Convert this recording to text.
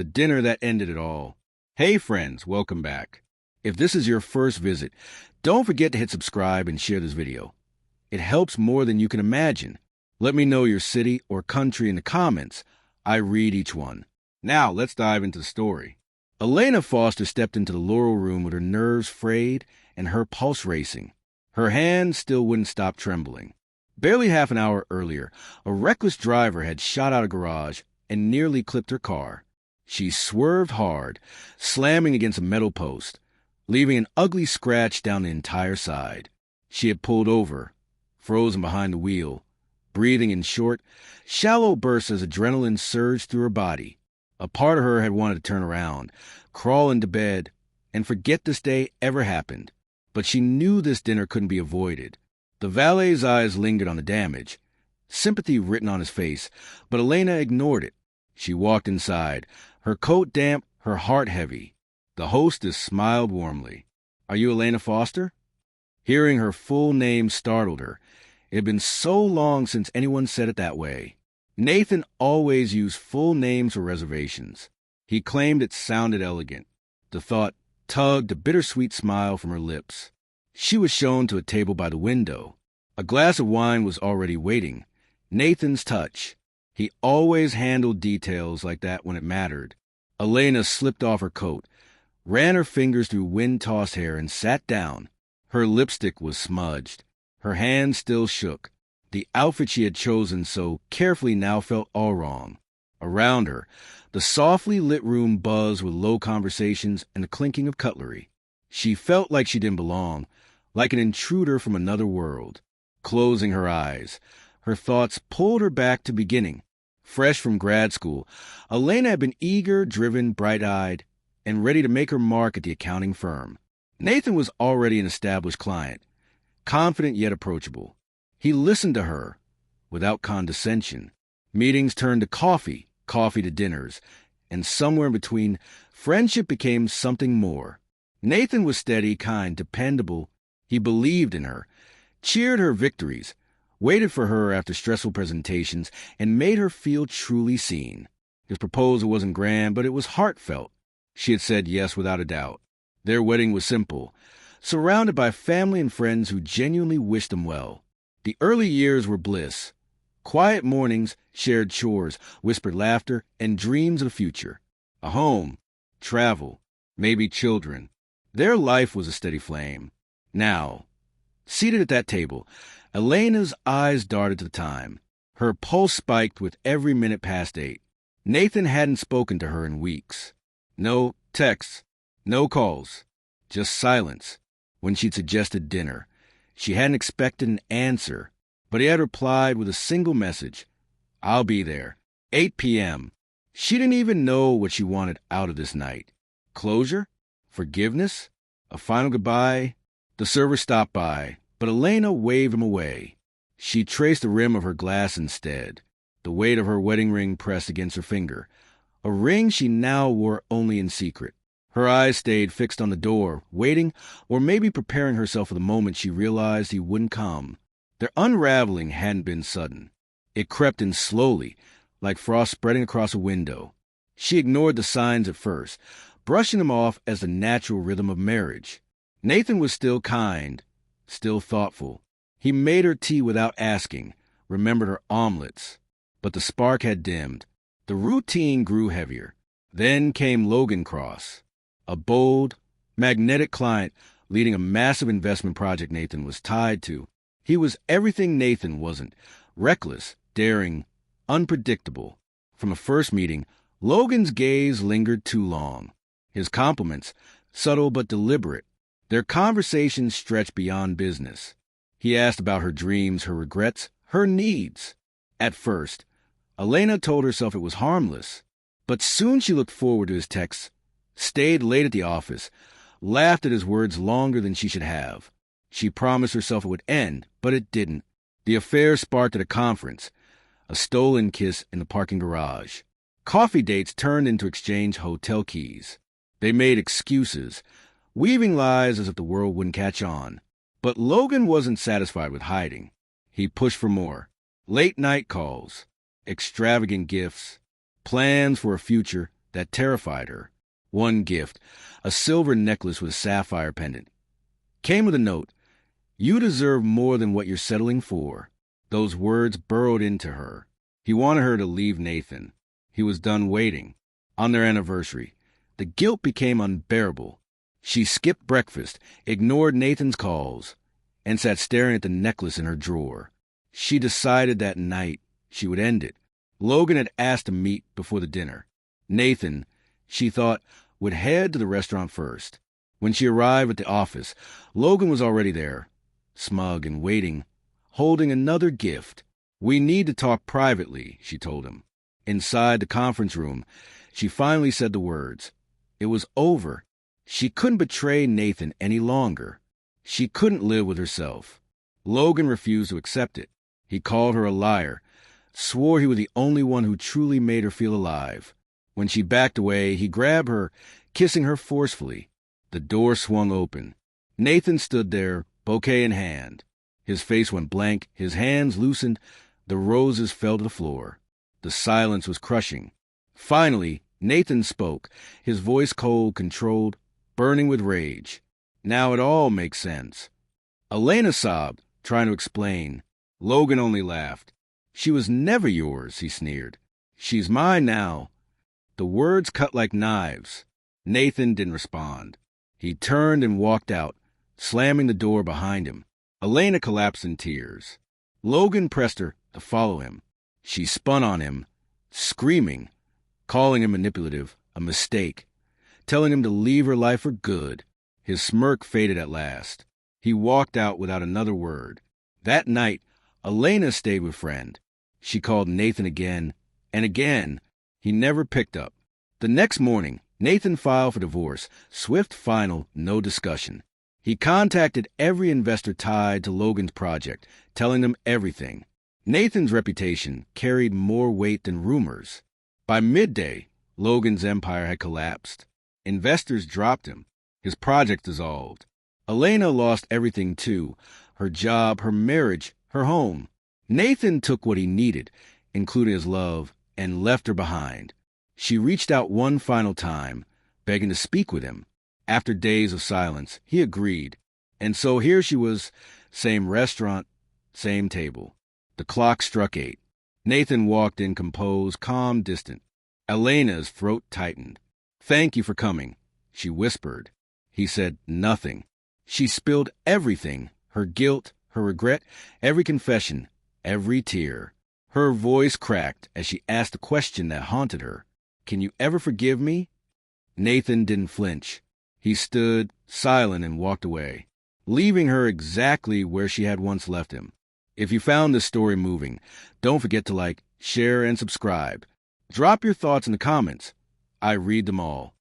the dinner that ended it all. Hey friends, welcome back. If this is your first visit, don't forget to hit subscribe and share this video. It helps more than you can imagine. Let me know your city or country in the comments. I read each one. Now, let's dive into the story. Elena Foster stepped into the Laurel room with her nerves frayed and her pulse racing. Her hands still wouldn't stop trembling. Barely half an hour earlier, a reckless driver had shot out a garage and nearly clipped her car. She swerved hard, slamming against a metal post, leaving an ugly scratch down the entire side. She had pulled over, frozen behind the wheel, breathing in short, shallow bursts as adrenaline surged through her body. A part of her had wanted to turn around, crawl into bed, and forget this day ever happened. But she knew this dinner couldn't be avoided. The valet's eyes lingered on the damage, sympathy written on his face, but Elena ignored it. She walked inside, her coat damp, her heart heavy. The hostess smiled warmly. "Are you Elena Foster?" Hearing her full name startled her. It had been so long since anyone said it that way. Nathan always used full names for reservations. He claimed it sounded elegant. The thought tugged a bittersweet smile from her lips. She was shown to a table by the window. A glass of wine was already waiting. Nathan's touch. He always handled details like that when it mattered. Elena slipped off her coat, ran her fingers through wind-tossed hair, and sat down. Her lipstick was smudged. Her hands still shook. The outfit she had chosen so carefully now felt all wrong. Around her, the softly lit room buzzed with low conversations and the clinking of cutlery. She felt like she didn't belong, like an intruder from another world. Closing her eyes, her thoughts pulled her back to beginning. Fresh from grad school, Elena had been eager, driven, bright-eyed, and ready to make her mark at the accounting firm. Nathan was already an established client, confident yet approachable. He listened to her without condescension. Meetings turned to coffee, coffee to dinners, and somewhere in between, friendship became something more. Nathan was steady, kind, dependable. He believed in her, cheered her victories, waited for her after stressful presentations, and made her feel truly seen. His proposal wasn't grand, but it was heartfelt. She had said yes without a doubt. Their wedding was simple, surrounded by family and friends who genuinely wished them well. The early years were bliss. Quiet mornings, shared chores, whispered laughter, and dreams of the future. A home, travel, maybe children. Their life was a steady flame. Now, seated at that table, Elena's eyes darted to the time. Her pulse spiked with every minute past 8. Nathan hadn't spoken to her in weeks. No texts, no calls, just silence. When she'd suggested dinner, she hadn't expected an answer, but he had replied with a single message. "I'll be there. 8 p.m. She didn't even know what she wanted out of this night. Closure? Forgiveness? A final goodbye? The server stopped by, but Elena waved him away. She traced the rim of her glass instead, the weight of her wedding ring pressed against her finger, a ring she now wore only in secret. Her eyes stayed fixed on the door, waiting, or maybe preparing herself for the moment she realized he wouldn't come. Their unraveling hadn't been sudden. It crept in slowly, like frost spreading across a window. She ignored the signs at first, brushing them off as the natural rhythm of marriage. Nathan was still kind, still thoughtful. He made her tea without asking, remembered her omelets. But the spark had dimmed. The routine grew heavier. Then came Logan Cross, a bold, magnetic client leading a massive investment project Nathan was tied to. He was everything Nathan wasn't: reckless, daring, unpredictable. From the first meeting, Logan's gaze lingered too long. His compliments, subtle but deliberate. Their conversations stretched beyond business. He asked about her dreams, her regrets, her needs. At first, Elena told herself it was harmless, but soon she looked forward to his texts, stayed late at the office, laughed at his words longer than she should have. She promised herself it would end, but it didn't. The affair sparked at a conference, a stolen kiss in the parking garage. Coffee dates turned into exchange hotel keys. They made excuses, weaving lies as if the world wouldn't catch on. But Logan wasn't satisfied with hiding. He pushed for more. Late-night calls, extravagant gifts, plans for a future that terrified her. One gift, a silver necklace with a sapphire pendant, came with a note. You deserve more than what you're settling for. Those words burrowed into her. He wanted her to leave Nathan. He was done waiting. On their anniversary, the guilt became unbearable. She skipped breakfast, ignored Nathan's calls, and sat staring at the necklace in her drawer. She decided that night she would end it. Logan had asked to meet before the dinner. Nathan, she thought, would head to the restaurant first. When she arrived at the office, Logan was already there, smug and waiting, holding another gift. We need to talk privately, she told him. Inside the conference room, she finally said the words. It was over. She couldn't betray Nathan any longer. She couldn't live with herself. Logan refused to accept it. He called her a liar, swore he was the only one who truly made her feel alive. When she backed away, he grabbed her, kissing her forcefully. The door swung open. Nathan stood there, bouquet in hand. His face went blank, his hands loosened, the roses fell to the floor. The silence was crushing. Finally, Nathan spoke, his voice cold, controlled, burning with rage. Now it all makes sense. Elena sobbed, trying to explain. Logan only laughed. She was never yours, he sneered. She's mine now. The words cut like knives. Nathan didn't respond. He turned and walked out, slamming the door behind him. Elena collapsed in tears. Logan pressed her to follow him. She spun on him, screaming, calling him manipulative, a mistake, telling him to leave her life for good. His smirk faded at last. He walked out without another word. That night, Elena stayed with Friend. She called Nathan again and again. He never picked up. The next morning, Nathan filed for divorce. Swift, final, no discussion. He contacted every investor tied to Logan's project, telling them everything. Nathan's reputation carried more weight than rumors. By midday, Logan's empire had collapsed. Investors dropped him. His project dissolved. Elena lost everything too, her job, her marriage, her home. Nathan took what he needed, including his love, and left her behind. She reached out one final time, begging to speak with him. After days of silence, he agreed. And so here she was, same restaurant, same table. The clock struck 8. Nathan walked in composed, calm, distant. Elena's throat tightened. "Thank you for coming," she whispered. He said nothing. She spilled everything, her guilt, her regret, every confession, every tear. Her voice cracked as she asked the question that haunted her. "Can you ever forgive me?" Nathan didn't flinch. He stood, silent, and walked away, leaving her exactly where she had once left him. If you found this story moving, don't forget to like, share, and subscribe. Drop your thoughts in the comments. I read them all.